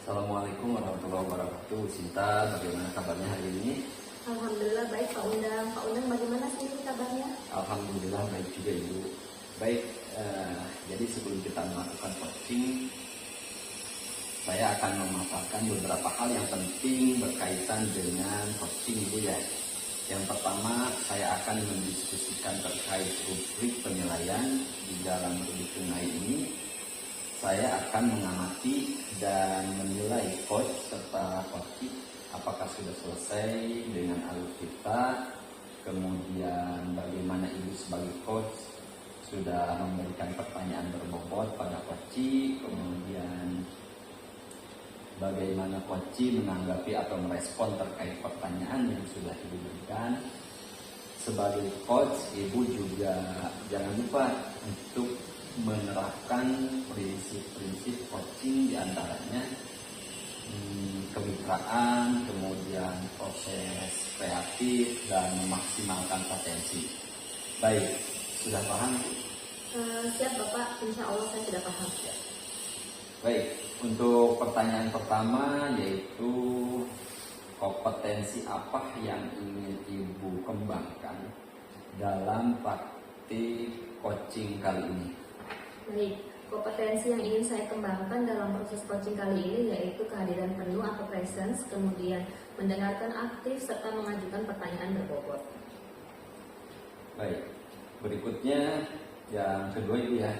Assalamualaikum warahmatullahi wabarakatuh. Sinta, bagaimana kabarnya hari ini? Alhamdulillah baik Pak Undang. Pak Undang bagaimana sih kabarnya? Alhamdulillah baik juga Ibu. Baik, jadi sebelum kita melakukan coaching, saya akan memaparkan beberapa hal yang penting berkaitan dengan coaching Ibu ya. Yang pertama, saya akan mendiskusikan terkait rubrik penilaian. Di dalam rubrik penilaian ini saya akan mengamati dan menilai coach serta coaching apakah sudah selesai dengan alur kita, kemudian bagaimana Ibu sebagai coach sudah memberikan pertanyaan berbobot pada coaching, kemudian bagaimana coaching menanggapi atau merespon terkait pertanyaan yang sudah Ibu berikan. Sebagai coach, Ibu juga jangan lupa untuk menerapkan prinsip-prinsip coaching, diantaranya kemitraan, kemudian proses kreatif, dan memaksimalkan potensi. Baik, sudah paham? Siap Bapak, insya Allah saya sudah paham. Ya. Baik, untuk pertanyaan pertama yaitu kompetensi apa yang ingin Ibu kembangkan dalam praktik coaching kali ini? Baik, kompetensi yang ingin saya kembangkan dalam proses coaching kali ini yaitu kehadiran penuh atau presence, kemudian mendengarkan aktif serta mengajukan pertanyaan berbobot. Baik, berikutnya yang kedua itu ya,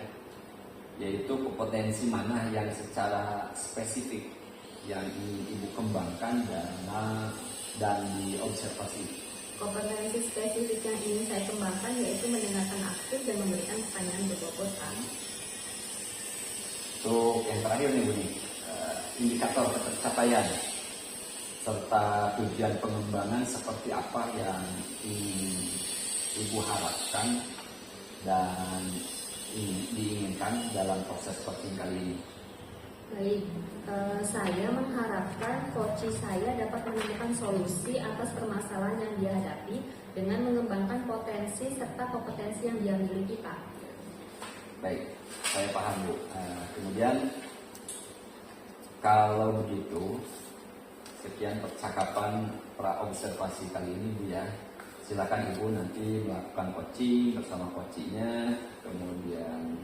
yaitu kompetensi mana yang secara spesifik yang ingin Ibu kembangkan dan diobservasi. Kompetensi spesifik yang ingin saya kembangkan yaitu mendengarkan aktif dan memberikan pertanyaan berbobot. Untuk yang terakhir nih Bu nih, indikator pencapaian serta tujuan pengembangan seperti apa yang ingin Ibu harapkan dan diinginkan dalam proses coaching kali ini. Baik, saya mengharapkan coach saya dapat menemukan solusi atas permasalahan yang dihadapi dengan mengembangkan potensi serta kompetensi yang dia miliki, Pak. Baik, saya paham Bu. Kemudian kalau begitu, sekian percakapan pra-observasi kali ini Bu ya. Silakan Ibu nanti melakukan coaching bersama coachingnya, kemudian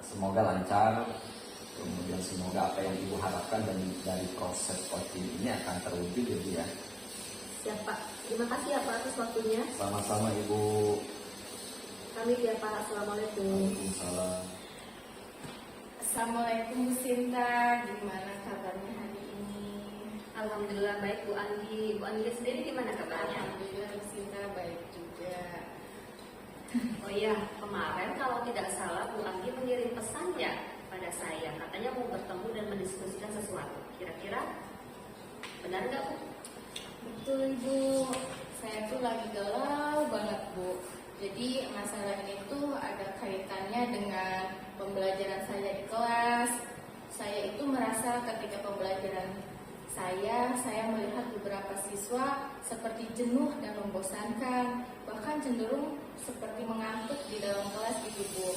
semoga lancar, kemudian semoga apa yang Ibu harapkan dari proses coaching ini akan terwujud ya Bu ya. Siap Pak, terima kasih ya Pak atas waktunya. Sama-sama Ibu. Kami ya Pak, Assalamualaikum. Waalaikumsalam. Assalamualaikum Bu Sinta, gimana kabarnya hari ini? Alhamdulillah baik Bu Anggi. Bu Anggi sendiri gimana kabarnya? Alhamdulillah Bu Sinta baik juga. Oh iya, kemarin kalau tidak salah Bu Anggi mengirim pesan ya pada saya. Katanya mau bertemu dan mendiskusikan sesuatu. Kira-kira benar nggak Bu? Betul Bu, saya tuh lagi galau banget Bu. Jadi masalah ini tuh ada kaitannya dengan pembelajaran saya di kelas. Saya itu merasa ketika pembelajaran saya melihat beberapa siswa seperti jenuh dan membosankan, bahkan cenderung seperti mengantuk di dalam kelas gitu Bu.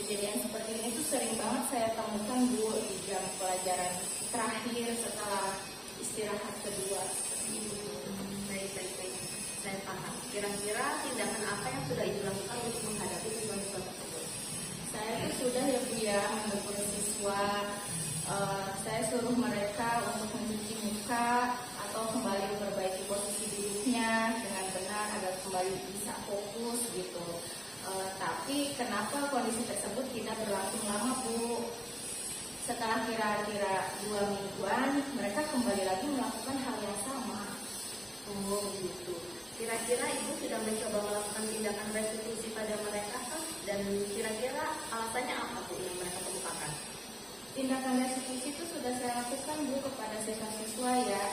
Kejadian seperti ini tuh sering banget saya temukan Bu di jam pelajaran terakhir setelah istirahat kedua. Baik. Saya paham. Kira-kira tindakan apa yang sudah Ibu lakukan untuk menghadapi siswa-siswa tersebut? Saya tuh sudah ya Bu ya menegur siswa. Saya suruh mereka untuk mencuci muka atau kembali memperbaiki posisi duduknya dengan benar agar kembali bisa fokus gitu. Tapi kenapa kondisi tersebut tidak berlangsung lama Bu? Setelah kira-kira 2 mingguan, mereka kembali lagi melakukan hal yang sama. Oh begitu. Kira-kira Ibu sudah mencoba melakukan tindakan restitusi pada mereka kah? Dan kira-kira alasannya apa Bu yang mereka kemukakan? Tindakan restitusi itu sudah saya lakukan Bu kepada siswa-siswa ya,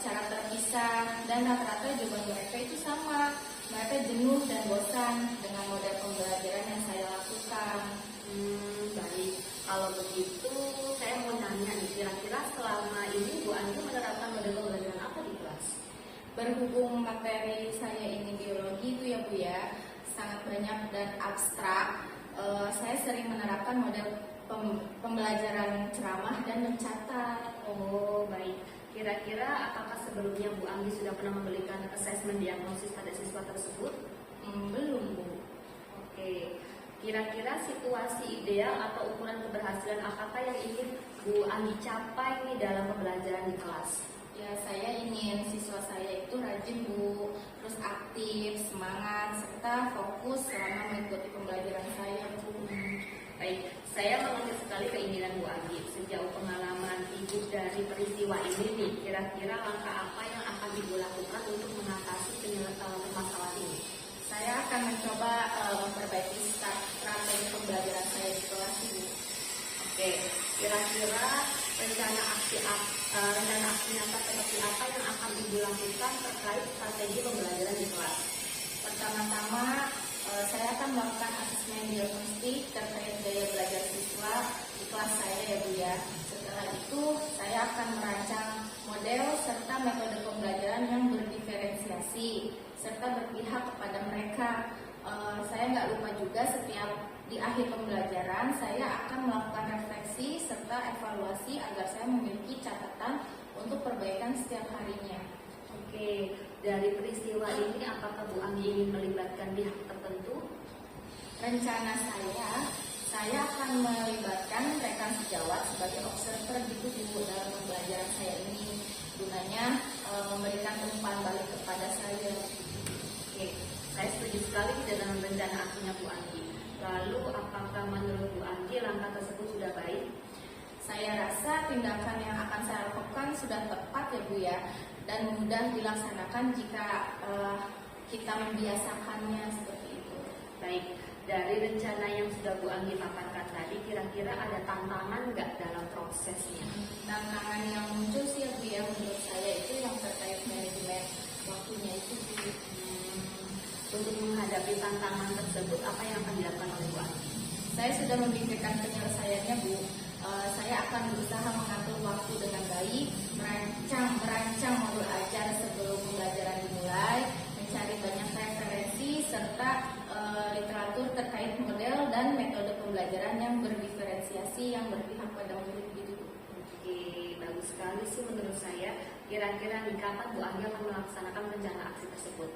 secara terpisah, dan rata-rata jawaban mereka itu sama. Mereka jenuh dan bosan dengan model pembelajaran yang saya lakukan. Baik. Kalau begitu, saya mau nanya nih, kira-kira selama ini Bu Anggi menerapkan model pembelajaran apa di kelas? Berhubung materi saya ini biologi itu ya Bu ya, sangat banyak dan abstrak, saya sering menerapkan model pembelajaran ceramah dan mencatat. Oh, baik. Kira-kira apakah sebelumnya Bu Anggi sudah pernah memberikan asesmen diagnosis pada siswa tersebut? Belum, Bu. Oke. Kira-kira situasi ideal atau ukuran keberhasilan apakah yang ingin Bu Anggi capai nih dalam pembelajaran di kelas? Ya, saya ingin siswa saya itu rajin, Bu, terus aktif, semangat, serta fokus selama mengikuti pembelajaran saya, Bu. Baik, saya mengerti sekali keinginan Bu Anggi. Sejauh pengalaman Ibu dari peristiwa ini nih, kira-kira langkah apa yang akan Ibu lakukan untuk mengatasi permasalahan ini? Saya akan mencoba memperbaiki strategi pembelajaran saya di kelas ini. Oke, kira-kira rencana aksi nyata seperti apa yang akan Ibu lakukan terkait strategi pembelajaran di kelas? Pertama-tama, saya akan melakukan asesmen diagnostik terkait gaya belajar siswa di kelas saya, ya Bu ya. Setelah itu, saya akan merancang model serta metode pembelajaran yang berdiferensiasi serta berpihak kepada mereka. Saya nggak lupa juga setiap di akhir pembelajaran saya akan melakukan refleksi serta evaluasi agar saya memiliki catatan untuk perbaikan setiap harinya. Oke, dari peristiwa ini apakah Bu Anggi ingin melibatkan pihak tertentu? Rencana saya akan melibatkan rekan sejawat sebagai observer gitu Bu dalam pembelajaran saya ini, gunanya memberikan umpan balik kepada saya. Oke, saya setuju sekali dengan rencana aksinya Bu Anggi. Lalu apakah menurut Bu Anggi langkah tersebut sudah baik? Saya rasa tindakan yang akan saya lakukan sudah tepat ya Bu ya, dan mudah dilaksanakan jika kita membiasakannya seperti itu. Baik, dari rencana yang sudah Bu Anggi paparkan tadi, kira-kira ada tantangan nggak dalam prosesnya? Tantangan yang muncul sih ya Bu ya, menurut saya itu yang terkait manajemen waktunya itu Bu. Untuk menghadapi tantangan tersebut, apa yang akan dilakukan oleh Bu Anggi? Saya sudah memikirkan penyelesaiannya Bu. Saya akan berusaha mengatur waktu dengan baik, merancang modul ajar sebelum pembelajaran dimulai, mencari banyak referensi serta literatur terkait model dan metode pembelajaran yang berdiferensiasi yang berpihak pada murid gitu. Oke, bagus sekali sih menurut saya. Kira-kira di kapan Bu Anggi akan melaksanakan rencana aksi tersebut?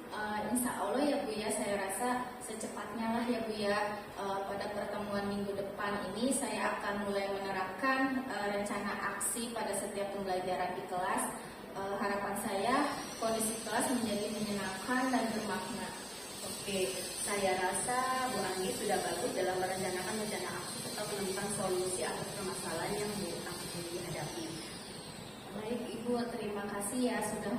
Insya Allah ya Bu ya, saya rasa secepatnya lah ya Bu ya. Pada pertemuan minggu depan ini saya akan mulai menerapkan rencana aksi pada setiap pembelajaran di kelas. Harapan saya kondisi kelas menjadi menyenangkan dan bermakna. Oke, saya rasa Bu Anggi sudah bagus dalam merencanakan rencana aksi serta menemukan solusi atas permasalahan yang Bu Anggi hadapi. Baik Ibu, terima kasih ya sudah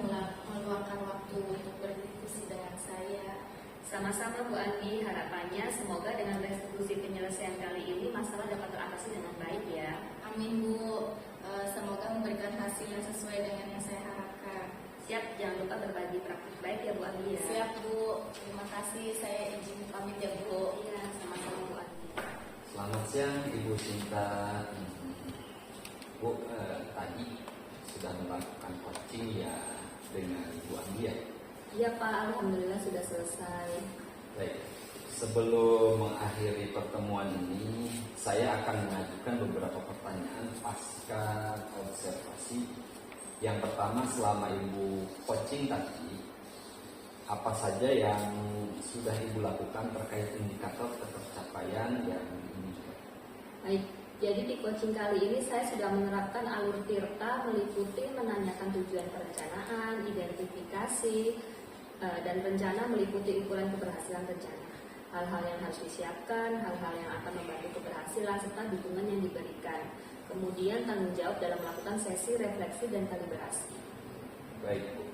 meluangkan waktu untuk berdiskusi dengan saya. Sama-sama Bu Anggi, harapannya semoga dengan restitusi penyelesaian kali ini masalah dapat teratasi dengan baik ya. Amin Bu, semoga memberikan hasil yang sesuai dengan yang saya harapkan. Siap, jangan lupa berbagi praktik baik ya Bu Anggi ya. Siap Bu, terima kasih, saya izin pamit ya Bu. Iya, sama-sama Bu Anggi. Selamat siang Ibu Sinta. Bu, tadi sudah melakukan coaching ya dengan Bu Anggi ya? Iya Pak, alhamdulillah sudah selesai. Baik, sebelum mengakhiri pertemuan ini, saya akan mengajukan beberapa pertanyaan pasca observasi. Yang pertama, selama Ibu coaching tadi, apa saja yang sudah Ibu lakukan terkait indikator ketercapaian yang ini juga? Baik, jadi di coaching kali ini saya sudah menerapkan alur tirta meliputi menanyakan tujuan perencanaan, identifikasi, dan rencana meliputi ukuran keberhasilan rencana. Hal-hal yang harus disiapkan, hal-hal yang akan membantu keberhasilan, serta dukungan yang diberikan. Kemudian tanggung jawab dalam melakukan sesi refleksi dan kalibrasi. Baik Bu.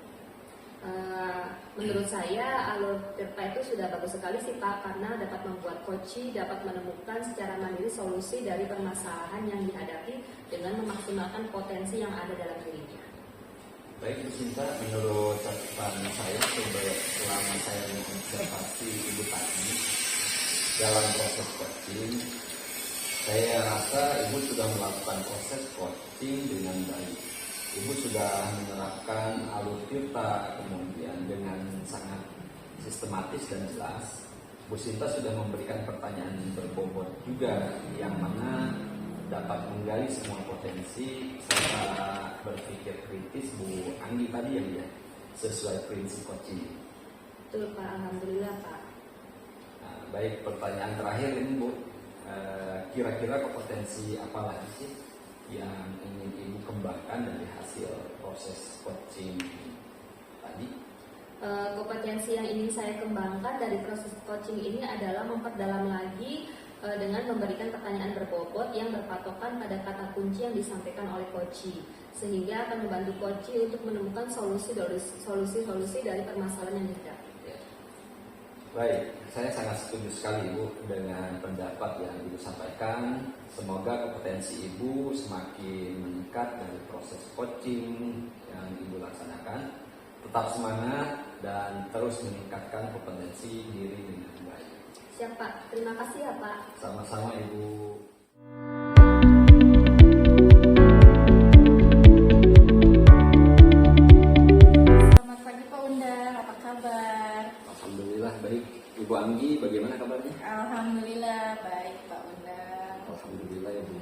Menurut saya alur tirta itu sudah bagus sekali sih Pak, karena dapat membuat coach dapat menemukan secara mandiri solusi dari permasalahan yang dihadapi dengan memaksimalkan potensi yang ada dalam dirinya. Baik Bu Sinta, menurut catatan saya selama saya mengobservasi Ibu tadi dalam proses coaching, saya rasa Ibu sudah melakukan proses coaching dengan baik. Ibu sudah menerapkan alur tirta, kemudian dengan sangat sistematis dan jelas. Bu Sinta sudah memberikan pertanyaan berbobot juga, yang mana dapat menggali semua potensi serta berpikir kritis Bu Anggi tadi ya, sesuai prinsip coaching. Betul Pak, alhamdulillah Pak. Nah, baik, pertanyaan terakhir ini Bu, kira-kira kompetensi apa lagi sih yang ingin Ibu kembangkan dari hasil proses coaching tadi? Kompetensi yang ingin saya kembangkan dari proses coaching ini adalah memperdalam lagi dengan memberikan pertanyaan berbobot yang berpatokan pada kata kunci yang disampaikan oleh coach, sehingga akan membantu coach untuk menemukan solusi dari permasalahan yang dihadapi. Baik, saya sangat setuju sekali Ibu dengan pendapat yang Ibu sampaikan. Semoga kompetensi Ibu semakin meningkat dari proses coaching yang Ibu laksanakan. Tetap semangat dan terus meningkatkan kompetensi diri dengan baik. Siap Pak, terima kasih ya Pak. Sama-sama Ibu. Selamat pagi Pak Undang, apa kabar? Alhamdulillah baik. Ibu Anggi, bagaimana kabarnya? Alhamdulillah baik Pak Undang. Alhamdulillah ya Bu.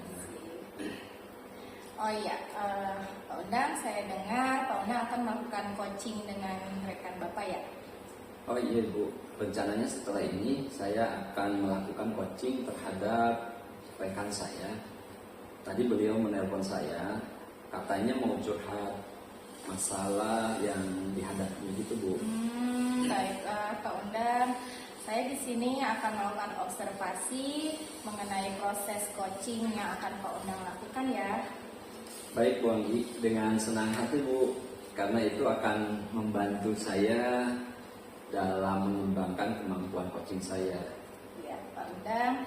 Oh iya, Pak Undang, saya dengar Pak Undang akan melakukan coaching dengan rekan Bapak ya? Oh iya Bu, rencananya setelah ini saya akan melakukan coaching terhadap rekan saya. Tadi beliau menelpon saya, katanya mau curhat masalah yang dihadapi gitu Bu. Baiklah Pak Undang, saya di sini akan melakukan observasi mengenai proses coaching yang akan Pak Undang lakukan ya. Baik Bu Anggi, dengan senang hati Bu, karena itu akan membantu saya dalam mengembangkan kemampuan coaching saya. Ya Pak Undang,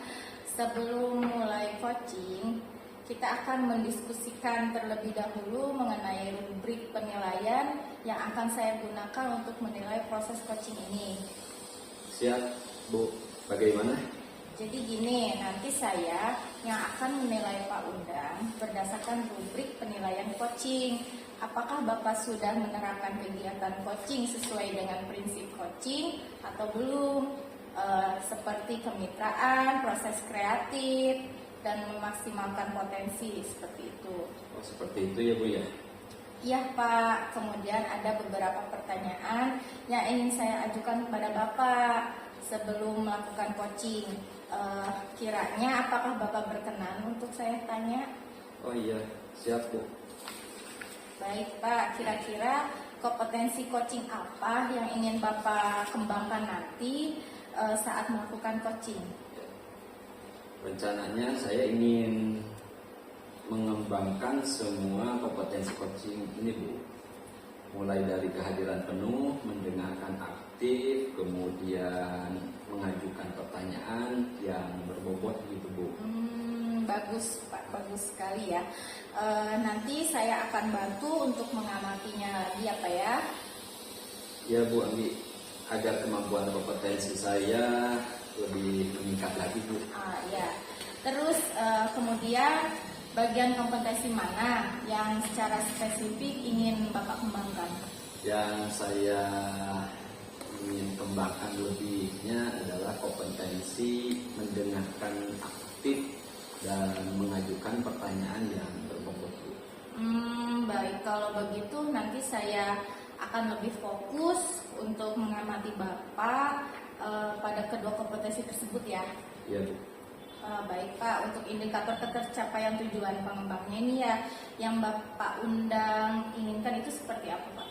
sebelum mulai coaching, kita akan mendiskusikan terlebih dahulu mengenai rubrik penilaian yang akan saya gunakan untuk menilai proses coaching ini. Siap Bu, bagaimana? Jadi gini, nanti saya yang akan menilai Pak Undang berdasarkan rubrik penilaian coaching. Apakah Bapak sudah menerapkan kegiatan coaching sesuai dengan prinsip coaching atau belum? Seperti kemitraan, proses kreatif, dan memaksimalkan potensi, seperti itu. Oh seperti itu ya Bu ya? Iya Pak, kemudian ada beberapa pertanyaan yang ingin saya ajukan kepada Bapak sebelum melakukan coaching. Kiranya apakah Bapak berkenan untuk saya tanya? Oh iya, siap Bu. Baik Pak, kira-kira kompetensi coaching apa yang ingin Bapak kembangkan nanti saat melakukan coaching? Rencananya saya ingin mengembangkan semua kompetensi coaching ini Bu. Mulai dari kehadiran penuh, mendengarkan aktif, kemudian mengajukan pertanyaan yang berbobot gitu Bu. Bagus Pak, bagus sekali ya. Nanti saya akan bantu untuk mengamatinya lagi ya Pak ya. Ya Bu Anggi, agar kemampuan kompetensi saya lebih meningkat lagi Bu. Ya. Terus kemudian bagian kompetensi mana yang secara spesifik ingin Bapak kembangkan? Yang saya ingin kembangkan lebihnya adalah kompetensi mendengarkan aktif dan mengajukan pertanyaan yang berbobot. Baik, kalau begitu nanti saya akan lebih fokus untuk mengamati Bapak pada kedua kompetensi tersebut ya. Iya Bu. Baik Pak, untuk indikator ketercapaian tujuan pengembangnya ini ya, yang Bapak Undang inginkan itu seperti apa Pak?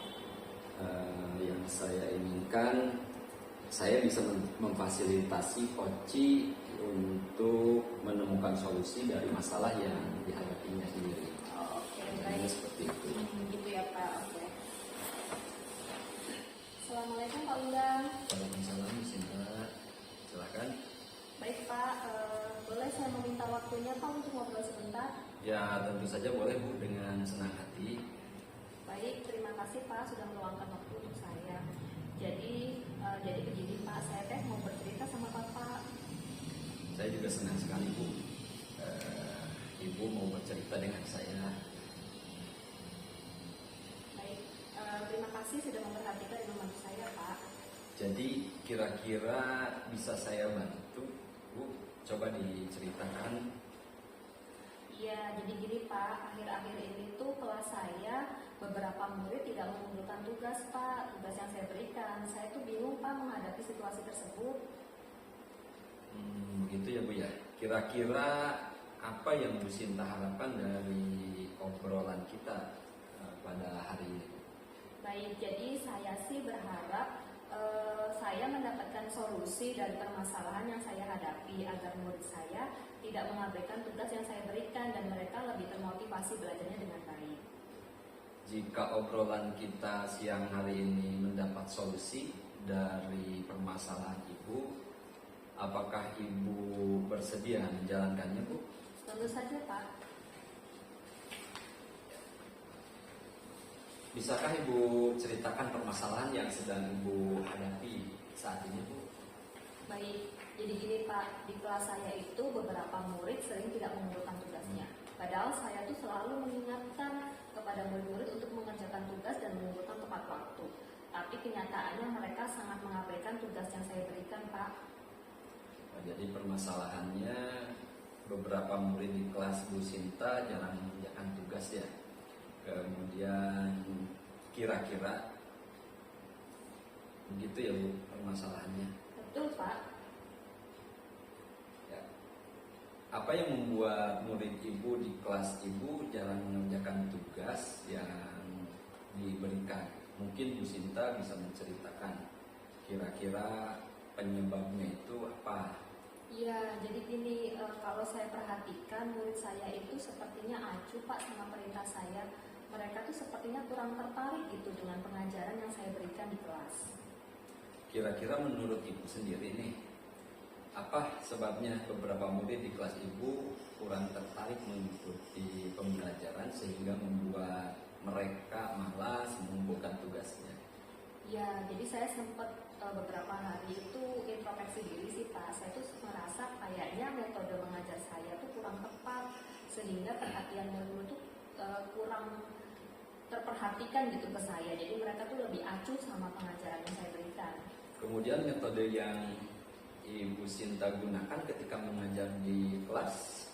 Yang saya inginkan, saya bisa memfasilitasi coach untuk menemukan solusi dari masalah yang dihadapinya sendiri. Oke, Ini baik. seperti itu. Gitu ya Pak. Oke. Assalamualaikum Pak Undang. Waalaikumsalam, Sinta. Silakan. Baik Pak, boleh saya meminta waktunya Pak untuk ngobrol sebentar? Ya tentu saja boleh Bu, dengan senang hati. Baik, terima kasih Pak sudah meluangkan waktu untuk saya. Jadi begini Pak, saya teh mau bercerita sama Bapak. Saya juga senang sekali Bu, Ibu mau bercerita dengan saya. Baik, terima kasih sudah memperhatikan dan membantu saya Pak. Jadi kira-kira bisa saya bantu Bu? Coba diceritakan. Ya, jadi gini Pak, akhir-akhir ini tuh kelas saya beberapa murid tidak mengumpulkan tugas Pak, tugas yang saya berikan. Saya tuh bingung Pak menghadapi situasi tersebut. Begitu ya Bu ya. Kira-kira apa yang Bu Sinta harapkan dari obrolan kita pada hari ini? Baik, jadi saya sih berharap saya mendapatkan solusi dari permasalahan yang saya hadapi agar murid saya tidak mengabaikan tugas yang saya berikan dan mereka lebih termotivasi belajarnya dengan baik. Jika obrolan kita siang hari ini mendapat solusi dari permasalahan Ibu, apakah Ibu bersedia menjalankannya, Bu? Tentu saja Pak. Bisakah Ibu ceritakan permasalahan yang sedang Ibu hadapi saat ini, Bu? Baik, jadi gini Pak, di kelas saya itu beberapa murid sering tidak mengumpulkan tugasnya. Padahal saya tuh selalu mengingatkan kepada murid-murid untuk mengerjakan tugas dan mengumpulkan tepat waktu. Tapi kenyataannya mereka sangat mengabaikan tugas yang saya berikan, Pak. Jadi permasalahannya beberapa murid di kelas Bu Sinta jarang mengerjakan tugas ya. Kemudian kira-kira begitu ya Bu permasalahannya. Betul Pak. Ya. Apa yang membuat murid Ibu di kelas Ibu jarang mengerjakan tugas yang diberikan? Mungkin Bu Sinta bisa menceritakan kira-kira penyebabnya itu apa? Iya, jadi gini, kalau saya perhatikan murid saya itu sepertinya acuh Pak sama perintah saya. Mereka tuh sepertinya kurang tertarik gitu dengan pengajaran yang saya berikan di kelas. Kira-kira menurut Ibu sendiri nih, apa sebabnya beberapa murid di kelas Ibu kurang tertarik mengikuti pembelajaran sehingga membuat mereka malas mengumpulkan tugasnya? Ya, jadi saya sempat beberapa hari itu introspeksi diri sih Pak. Saya tuh merasa kayaknya metode mengajar saya tuh kurang tepat sehingga perhatian murid tuh kurang terperhatikan gitu ke saya. Jadi mereka tuh lebih acuh sama pengajaran yang saya berikan. Kemudian metode yang Ibu Sinta gunakan ketika mengajar di kelas?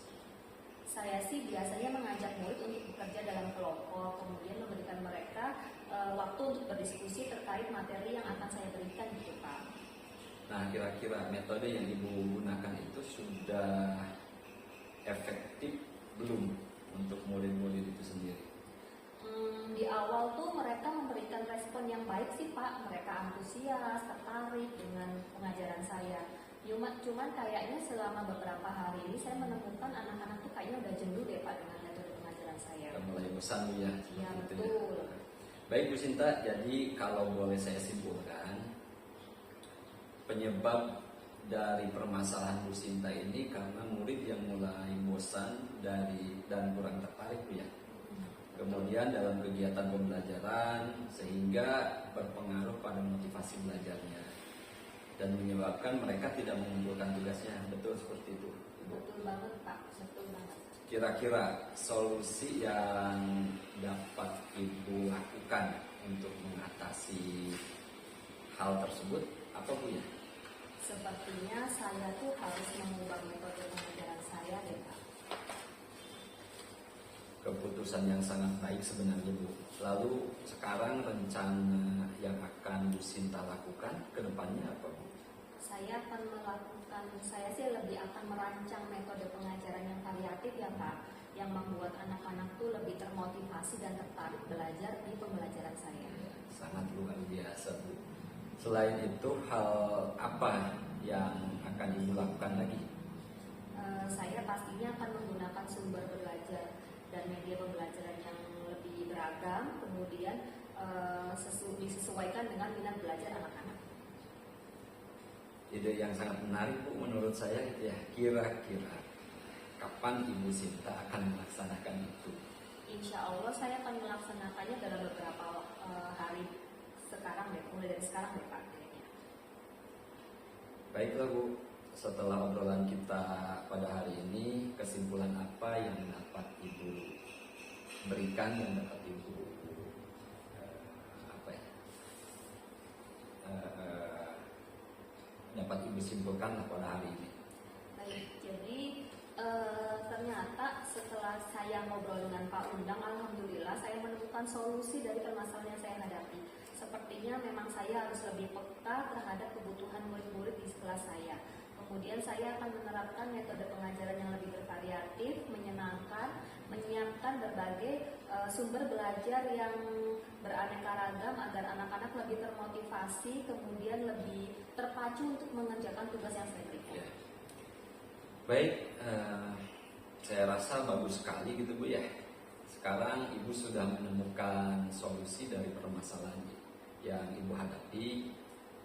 Saya sih biasanya mengajak murid untuk bekerja dalam kelompok, kemudian memberikan mereka waktu untuk berdiskusi terkait materi yang akan saya berikan gitu Pak. Nah, kira-kira metode yang Ibu gunakan itu sudah efektif belum untuk murid-murid itu sendiri? Di awal tuh mereka memberikan respon yang baik sih Pak. Mereka antusias, tertarik dengan pengajaran saya. Cuman kayaknya selama beberapa hari ini saya menemukan anak-anak tuh kayaknya udah jenuh deh Pak dengan metode pengajaran saya. Udah mulai bosan ya? Iya Gitu betul. ya. Baik Bu Sinta, jadi kalau boleh saya simpulkan, penyebab dari permasalahan Bu Sinta ini karena murid yang mulai bosan dan kurang tertarik Bu ya. Kemudian dalam kegiatan pembelajaran sehingga berpengaruh pada motivasi belajarnya dan menyebabkan mereka tidak mengumpulkan tugasnya. Betul seperti itu, Ibu? Betul banget Pak, betul banget. Kira-kira solusi yang dapat Ibu lakukan untuk mengatasi hal tersebut apa Bu ya? Sepertinya saya tuh harus mengubah metode pengajaran saya deh Pak. Keputusan yang sangat baik sebenarnya Bu. Lalu sekarang rencana yang akan Bu Sinta lakukan ke depannya apa Bu? Saya sih lebih akan merancang metode pengajaran yang variatif ya Pak, yang membuat anak-anak tuh lebih termotivasi dan tertarik belajar di pembelajaran saya. Sangat luar biasa Bu. Selain itu hal apa yang akan Ibu lakukan lagi? Saya pastinya akan menggunakan sumber belajar dan media pembelajaran yang lebih beragam, kemudian disesuaikan dengan minat belajar anak-anak. Ide yang sangat menarik Bu menurut saya gitu ya. Kira-kira kapan Ibu Sinta akan melaksanakan itu? Insya Allah saya akan melaksanakannya dalam beberapa hari sekarang deh, mulai dari sekarang deh Pak. Baiklah Bu, setelah obrolan kita pada hari ini, kesimpulan apa yang dapat Ibu berikan, yang dapat Ibu dapat Ibu simpulkan pada hari ini? Baik, jadi ternyata setelah saya ngobrol dengan Pak Undang, alhamdulillah saya menemukan solusi dari permasalahan yang saya hadapi. Sepertinya memang saya harus lebih peka terhadap kebutuhan murid-murid di sekolah saya. Kemudian saya akan menerapkan metode pengajaran yang lebih bervariatif, menyenangkan, menyiapkan berbagai sumber belajar yang beraneka ragam agar anak-anak lebih termotivasi, kemudian lebih terpacu untuk mengerjakan tugas yang saya berikan. Ya. Baik, saya rasa bagus sekali gitu Bu ya. Sekarang Ibu sudah menemukan solusi dari permasalahan yang Ibu hadapi.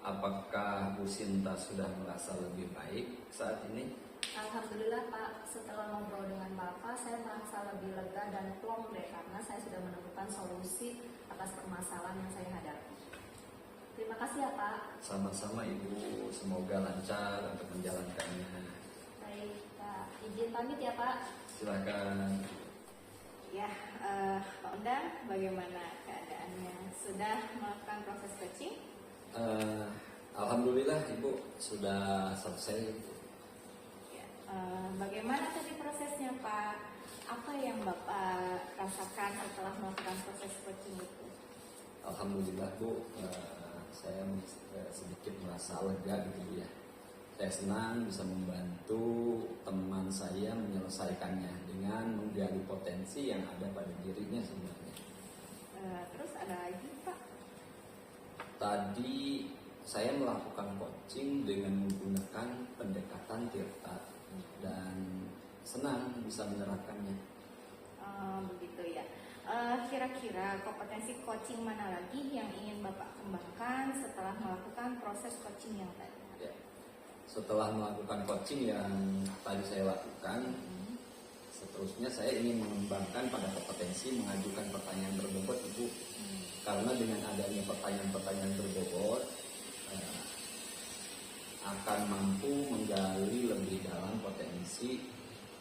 Apakah Bu Sinta sudah merasa lebih baik saat ini? Alhamdulillah Pak, setelah ngobrol dengan Bapak, saya merasa lebih lega dan plong deh karena saya sudah menemukan solusi atas permasalahan yang saya hadapi. Terima kasih ya Pak. Sama-sama Ibu, semoga lancar untuk menjalankannya. Baik Pak, izin pamit ya Pak. Silakan. Ya, Pak Undang, bagaimana keadaannya? Sudah melakukan proses coaching? Alhamdulillah Ibu sudah selesai. Ya, bagaimana tadi prosesnya Pak? Apa yang Bapak rasakan setelah melakukan proses coaching itu? Alhamdulillah Bu, saya sedikit merasa lega gitu Bu ya. Saya senang bisa membantu teman saya menyelesaikannya dengan menggali potensi yang ada pada dirinya sebenarnya. Terus ada lagi Pak? Tadi saya melakukan coaching dengan menggunakan pendekatan Tirta dan senang bisa menerapkannya. Begitu ya. Kira-kira kompetensi coaching mana lagi yang ingin Bapak kembangkan setelah melakukan proses coaching yang tadi? Ya. Setelah melakukan coaching yang tadi saya lakukan, seterusnya saya ingin mengembangkan pada kompetensi mengajukan pertanyaan berbobot Ibu. Karena dengan adanya pertanyaan-pertanyaan berbobot akan mampu menggali lebih dalam potensi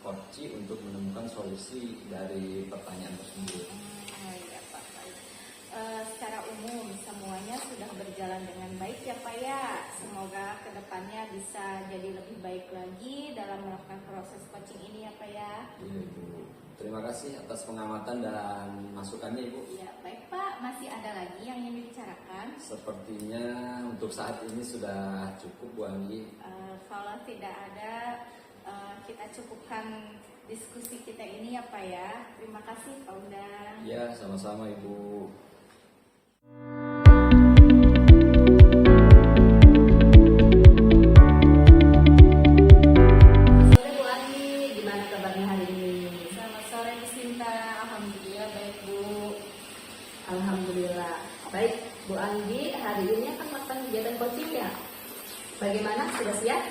coach untuk menemukan solusi dari pertanyaan tersebut. Ya Pak, baik. Secara umum semuanya sudah berjalan dengan baik ya Pak ya. Semoga kedepannya bisa jadi lebih baik lagi dalam melakukan proses coaching ini ya Pak ya. Iya Ibu. Terima kasih atas pengamatan dan masukannya Ibu. Ya baik Pak, masih ada lagi yang ingin dibicarakan? Sepertinya untuk saat ini sudah cukup Bu Anggi. Kalau tidak ada, kita cukupkan diskusi kita ini ya Pak ya. Terima kasih Pak Undang. Ya, sama-sama Ibu. Sore Bu Ani, gimana kabarnya hari ini? Selamat sore Bu Sinta, alhamdulillah baik Bu. Alhamdulillah. Baik Bu Anggi, hari ini akan melakukan kegiatan coaching ya? Bagaimana? Sudah siap?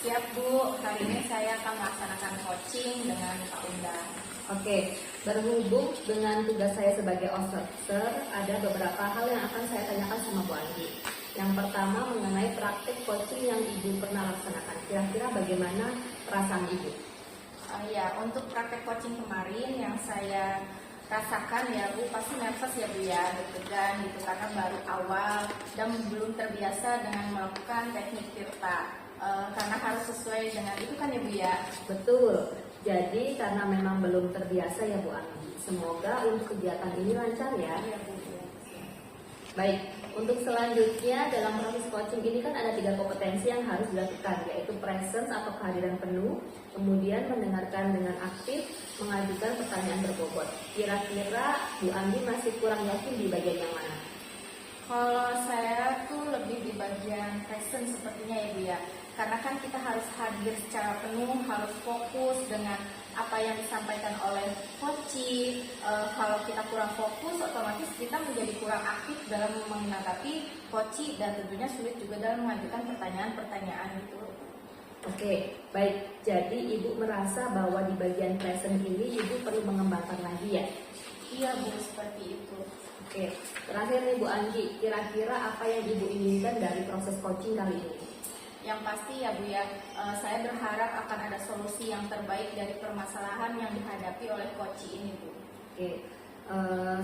Siap Bu, hari ini saya akan melaksanakan coaching dengan Pak Undang. Oke, berhubung dengan tugas saya sebagai observer, ada beberapa hal yang akan saya tanyakan sama Bu Anggi. Yang pertama mengenai praktik coaching yang Ibu pernah laksanakan. Kira-kira bagaimana perasaan Ibu? Ya, untuk praktek coaching kemarin yang saya rasakan ya Bu, pasti nervous ya Bu ya, deg-degan gitu karena baru awal dan belum terbiasa dengan melakukan teknik Tirta. Karena harus sesuai dengan itu kan ya Bu ya. Betul. Jadi karena memang belum terbiasa ya Bu Anggi. Semoga untuk kegiatan ini lancar ya. Iya Bu. Ya. Baik, untuk selanjutnya dalam proses coaching ini kan ada 3 kompetensi yang harus dilakukan, yaitu presence atau kehadiran penuh, kemudian mendengarkan dengan aktif, mengajukan pertanyaan berbobot. Kira-kira Bu Anggi masih kurang yakin di bagian yang mana? Kalau saya tuh lebih di bagian present sepertinya ya Bu ya. Karena kan kita harus hadir secara penuh, harus fokus dengan apa yang disampaikan oleh coach. Kalau kita kurang fokus, otomatis kita menjadi kurang aktif dalam menanggapi coach dan tentunya sulit juga dalam mengajukan pertanyaan-pertanyaan itu. Oke, baik. Jadi Ibu merasa bahwa di bagian present ini Ibu perlu mengembangkan lagi ya? Iya Bu, seperti itu. Oke, terakhir nih Bu Anggi, kira-kira apa yang Ibu inginkan dari proses coaching kali ini? Yang pasti ya Bu ya, saya berharap akan ada solusi yang terbaik dari permasalahan yang dihadapi oleh coach ini Bu. Oke,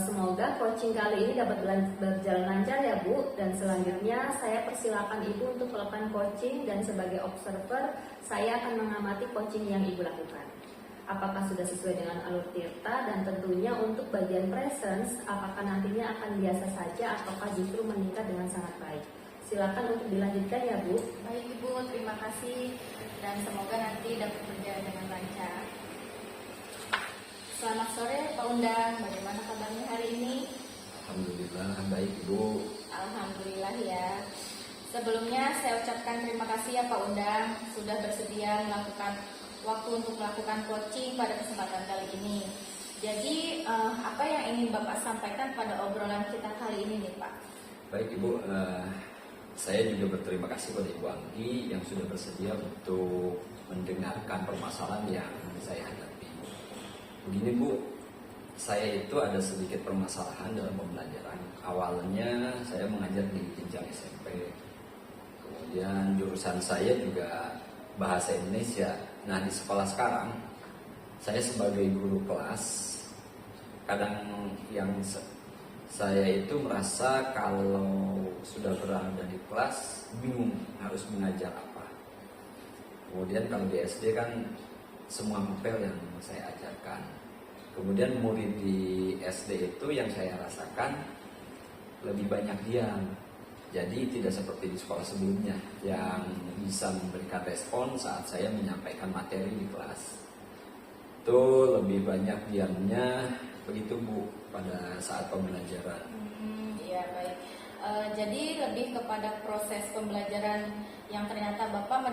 semoga coaching kali ini dapat berjalan lancar ya Bu. Dan selanjutnya saya persilakan Ibu untuk melakukan coaching dan sebagai observer saya akan mengamati coaching yang Ibu lakukan. apakah sudah sesuai dengan alur tirta, dan tentunya untuk bagian presence, apakah nantinya akan biasa saja ataukah justru meningkat dengan sangat baik. Silakan untuk dilanjutkan ya Bu. Baik Ibu, terima kasih dan semoga nanti dapat berjalan dengan lancar. Selamat sore Pak Undang, bagaimana kabarnya hari ini? Alhamdulillah baik Ibu. Alhamdulillah ya. Sebelumnya saya ucapkan terima kasih ya Pak Undang sudah bersedia melakukan waktu untuk melakukan coaching pada kesempatan kali ini. Jadi apa yang ingin Bapak sampaikan pada obrolan kita kali ini nih Pak? Baik Ibu, saya juga berterima kasih kepada Ibu Anggi yang sudah bersedia untuk mendengarkan permasalahan yang saya hadapi. Begini Bu, saya itu ada sedikit permasalahan dalam pembelajaran. Awalnya saya mengajar di jenjang SMP, kemudian jurusan saya juga bahasa Indonesia. Nah di sekolah sekarang, saya sebagai guru kelas, kadang yang saya itu merasa kalau sudah berada di kelas bingung harus mengajar apa. Kemudian kalau di SD kan semua mapel yang saya ajarkan. Kemudian murid di SD itu yang saya rasakan lebih banyak diam. Jadi tidak seperti di sekolah sebelumnya yang bisa memberikan respon saat saya menyampaikan materi di kelas. Itu lebih banyak diamnya, begitu Bu, pada saat pembelajaran. Iya baik. Jadi lebih kepada proses pembelajaran yang ternyata Bapak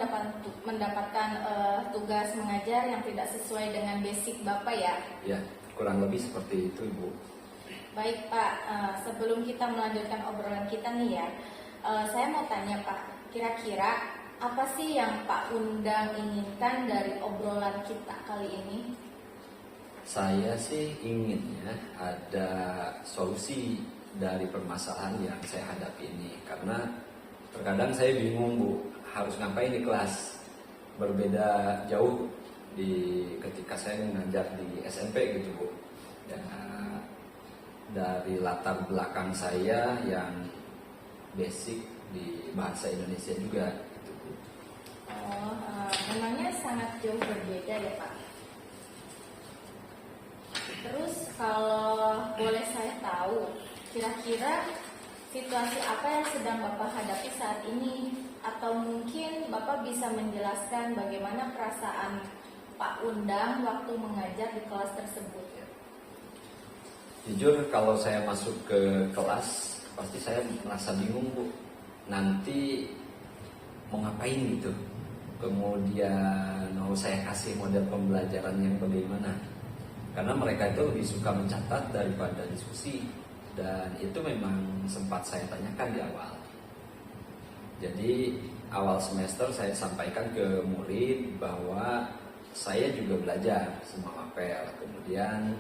mendapatkan tugas mengajar yang tidak sesuai dengan basic Bapak ya? Ya, kurang lebih seperti itu Ibu. Baik Pak, sebelum kita melanjutkan obrolan kita nih ya, saya mau tanya Pak, kira-kira apa sih yang Pak Undang inginkan dari obrolan kita kali ini? Saya sih inginnya ada solusi dari permasalahan yang saya hadapi ini. Karena terkadang saya bingung Bu, harus ngapain di kelas. Berbeda jauh ketika saya mengajar di SMP gitu Bu. Dan dari latar belakang saya yang basic di bahasa Indonesia juga gitu Bu. Memangnya sangat jauh berbeda ya Pak? Terus kalau boleh saya tahu, kira-kira situasi apa yang sedang Bapak hadapi saat ini? Atau mungkin Bapak bisa menjelaskan bagaimana perasaan Pak Undang waktu mengajar di kelas tersebut? Jujur kalau saya masuk ke kelas, pasti saya merasa bingung Bu. Nanti mau ngapain gitu. Kemudian mau saya kasih model pembelajaran yang bagaimana. Karena mereka itu lebih suka mencatat daripada diskusi. Dan itu memang sempat saya tanyakan di awal. Jadi awal semester saya sampaikan ke murid bahwa saya juga belajar semua mapel. Kemudian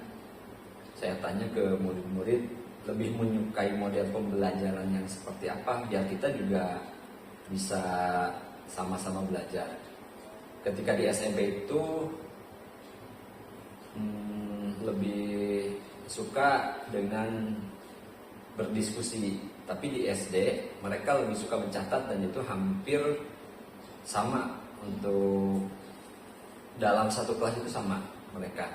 saya tanya ke murid-murid lebih menyukai model pembelajaran yang seperti apa, biar kita juga bisa sama-sama belajar. Ketika di SMP itu lebih suka dengan berdiskusi, tapi di SD mereka lebih suka mencatat dan itu hampir sama untuk dalam satu kelas itu sama mereka.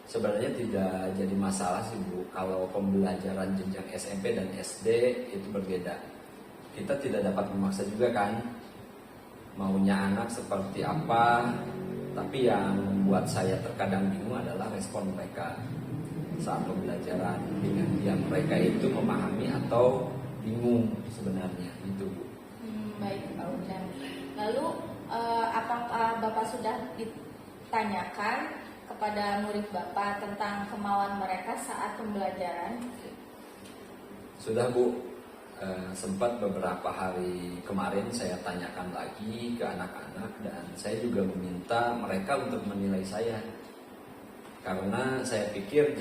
Sebenarnya tidak jadi masalah sih Bu kalau pembelajaran jenjang SMP dan SD itu berbeda. Kita tidak dapat memaksa juga kan maunya anak seperti apa, tapi yang membuat saya terkadang bingung adalah respon mereka saat pembelajaran, dengan dia mereka itu memahami atau bingung sebenarnya itu Bu. Baik Pak Undang. Lalu apakah Bapak sudah ditanyakan kepada murid Bapak tentang kemauan mereka saat pembelajaran? Sudah Bu, sempat beberapa hari kemarin saya tanyakan lagi ke anak-anak dan saya juga meminta mereka untuk menilai saya. Karena saya pikir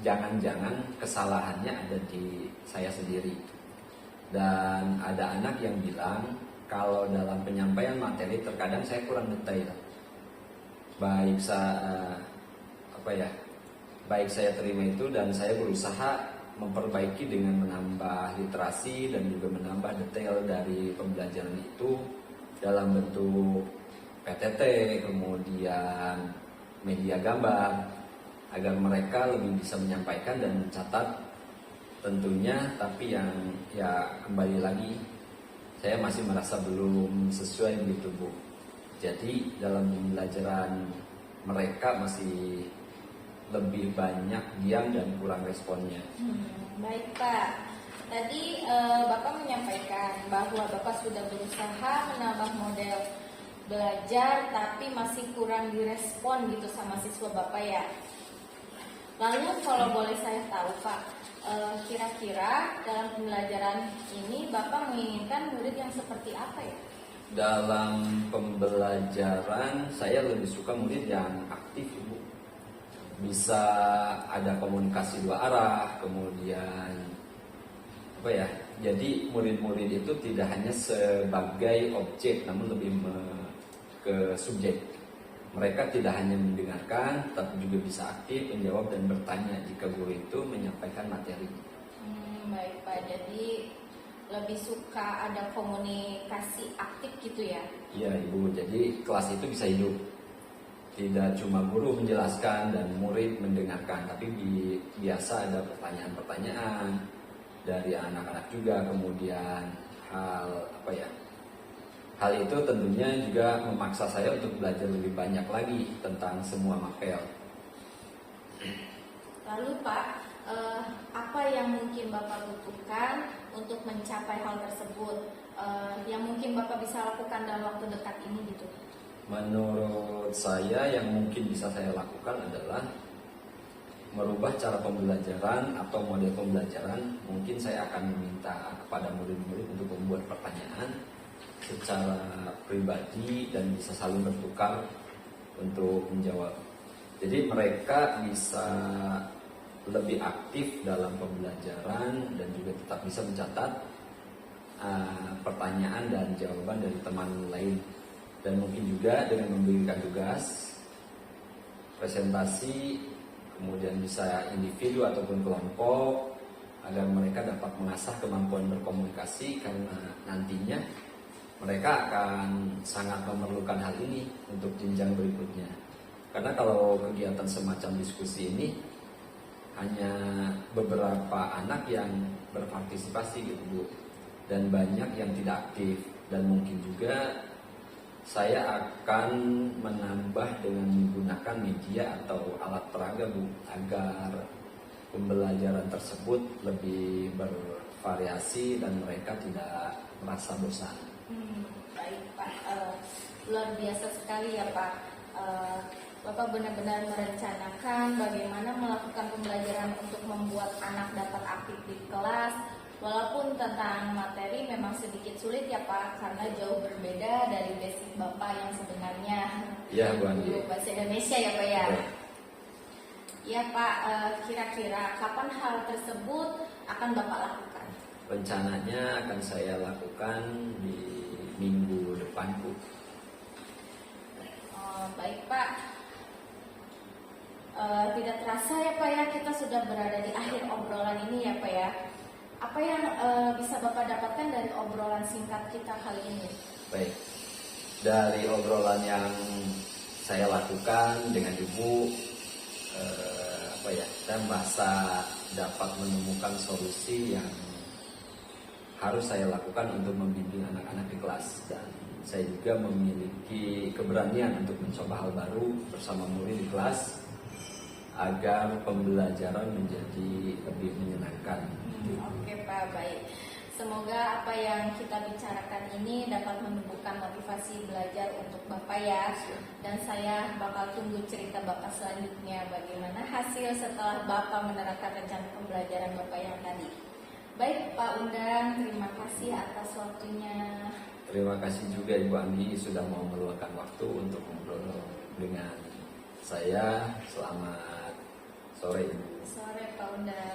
jangan-jangan kesalahannya ada di saya sendiri. Dan ada anak yang bilang kalau dalam penyampaian materi terkadang saya kurang detail. Baik saya terima itu dan saya berusaha memperbaiki dengan menambah literasi dan juga menambah detail dari pembelajaran itu dalam bentuk PTT, kemudian media gambar agar mereka lebih bisa menyampaikan dan mencatat tentunya. Tapi yang ya kembali lagi saya masih merasa belum sesuai begitu Bu. Jadi dalam pembelajaran mereka masih lebih banyak diam dan kurang responnya. Baik Pak, tadi Bapak menyampaikan bahwa Bapak sudah berusaha menambah model belajar tapi masih kurang direspon gitu sama siswa Bapak ya. Lalu kalau boleh saya tahu Pak, kira-kira dalam pembelajaran ini Bapak menginginkan murid yang seperti apa ya? Dalam pembelajaran saya lebih suka murid yang aktif Bu. Bisa ada komunikasi dua arah, kemudian apa ya? Jadi murid-murid itu tidak hanya sebagai objek, namun lebih ke subjek. Mereka tidak hanya mendengarkan, tapi juga bisa aktif menjawab dan bertanya jika guru itu menyampaikan materi. Baik Pak, jadi lebih suka ada komunikasi aktif gitu ya? Iya Ibu, jadi kelas itu bisa hidup. Tidak cuma guru menjelaskan dan murid mendengarkan, tapi biasa ada pertanyaan-pertanyaan dari anak-anak juga. Kemudian hal itu tentunya juga memaksa saya untuk belajar lebih banyak lagi tentang semua mapel. Lalu Pak, apa yang mungkin Bapak butuhkan untuk mencapai hal tersebut? Yang mungkin Bapak bisa lakukan dalam waktu dekat ini gitu? Menurut saya yang mungkin bisa saya lakukan adalah merubah cara pembelajaran atau model pembelajaran. Mungkin saya akan meminta kepada murid-murid untuk membuat pertanyaan secara pribadi dan bisa saling bertukar untuk menjawab. Jadi mereka bisa lebih aktif dalam pembelajaran dan juga tetap bisa mencatat pertanyaan dan jawaban dari teman lain. Dan mungkin juga dengan memberikan tugas, presentasi, kemudian bisa individu ataupun kelompok, agar mereka dapat mengasah kemampuan berkomunikasi, karena nantinya mereka akan sangat memerlukan hal ini untuk jenjang berikutnya. Karena kalau kegiatan semacam diskusi ini hanya beberapa anak yang berpartisipasi gitu Bu, dan banyak yang tidak aktif. Dan mungkin juga saya akan menambah dengan menggunakan media atau alat peraga Bu, agar pembelajaran tersebut lebih bervariasi dan mereka tidak merasa bosan. Baik Pak, luar biasa sekali ya Pak. Bapak benar-benar merencanakan bagaimana melakukan pembelajaran untuk membuat anak dapat aktif di kelas. Walaupun tentang materi memang sedikit sulit ya Pak, karena jauh berbeda dari basic Bapak yang sebenarnya Ya Bu Andi. bahasa Indonesia ya Pak ya. Ya Pak, kira-kira kapan hal tersebut akan Bapak lakukan? Rencananya akan saya lakukan di minggu depan Bu. Baik Pak, tidak terasa ya Pak ya, kita sudah berada di akhir obrolan ini ya Pak ya. Apa yang bisa Bapak dapatkan dari obrolan singkat kita kali ini? Baik, dari obrolan yang saya lakukan dengan Ibu, saya merasa dapat menemukan solusi yang harus saya lakukan untuk membimbing anak-anak di kelas. Dan saya juga memiliki keberanian untuk mencoba hal baru bersama murid di kelas agar pembelajaran menjadi lebih menyenangkan. Oke Pak, baik. Semoga apa yang kita bicarakan ini dapat menumbuhkan motivasi belajar untuk Bapak ya. Dan saya bakal tunggu cerita Bapak selanjutnya, bagaimana hasil setelah Bapak menerapkan rencana pembelajaran Bapak yang tadi. Baik Pak Undang, terima kasih atas waktunya. Terima kasih juga Ibu Andi sudah mau meluangkan waktu untuk ngobrol dengan saya. Selamat sore Ibu. Sore Pak Undang.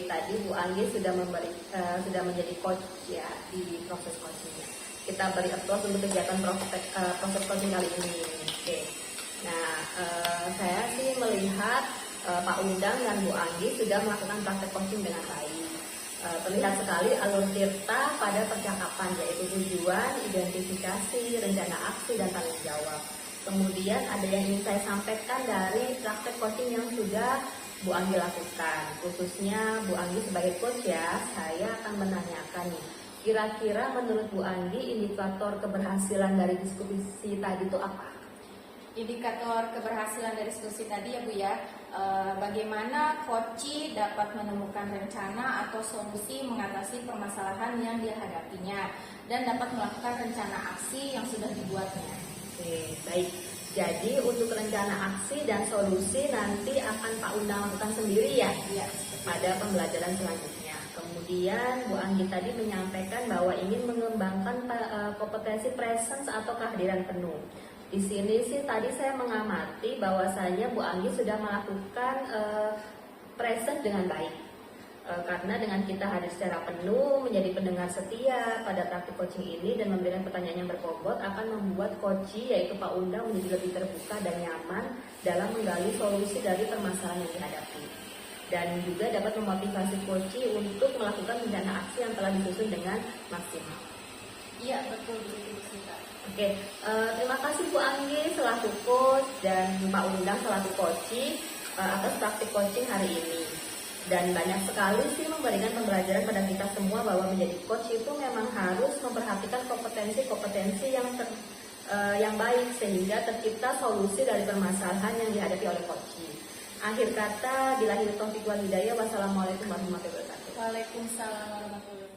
Tadi Bu Anggi sudah menjadi coach ya di proses coachingnya. Kita beri applause untuk kegiatan proses coaching kali ini. Oke. Nah, saya sih melihat Pak Undang dan Bu Anggi sudah melakukan praktek coaching dengan baik. Terlihat sekali alur Tirta pada percakapan, yaitu tujuan, identifikasi, rencana aksi, dan tanggung jawab. Kemudian ada yang ingin saya sampaikan dari praktek coaching yang sudah Bu Anggi lakukan. Khususnya Bu Anggi sebagai coach ya, saya akan menanyakan nih. Kira-kira menurut Bu Anggi indikator keberhasilan dari diskusi tadi itu apa? Indikator keberhasilan dari diskusi tadi ya Bu ya, bagaimana coach dapat menemukan rencana atau solusi mengatasi permasalahan yang dihadapinya dan dapat melakukan rencana aksi yang sudah dibuatnya. Oke, baik. Jadi untuk rencana aksi dan solusi nanti akan Pak Undang lakukan sendiri ya? Iya. Pada pembelajaran selanjutnya. Kemudian Bu Anggi tadi menyampaikan bahwa ingin mengembangkan kompetensi presence atau kehadiran penuh. Di sini sih tadi saya mengamati bahwasanya Bu Anggi sudah melakukan present dengan baik. Karena dengan kita hadir secara penuh, menjadi pendengar setia pada praktik coaching ini dan memberikan pertanyaan yang berbobot akan membuat coachee yaitu Pak Undang menjadi lebih terbuka dan nyaman dalam menggali solusi dari permasalahan yang dihadapi. Dan juga dapat memotivasi coachee untuk melakukan rencana aksi yang telah disusun dengan maksimal. Iya, betul begitu Kak. Oke, terima kasih Bu Anggi selaku coach dan Pak Undang selaku coachee atas praktik coaching hari ini. Dan banyak sekali sih memberikan pembelajaran pada kita semua bahwa menjadi coach itu memang harus memperhatikan kompetensi yang baik sehingga tercipta solusi dari permasalahan yang dihadapi oleh coachee. Akhir kata, billahi taufiq wal hidayah. Wassalamualaikum warahmatullahi wabarakatuh. Waalaikumsalam warahmatullahi wabarakatuh.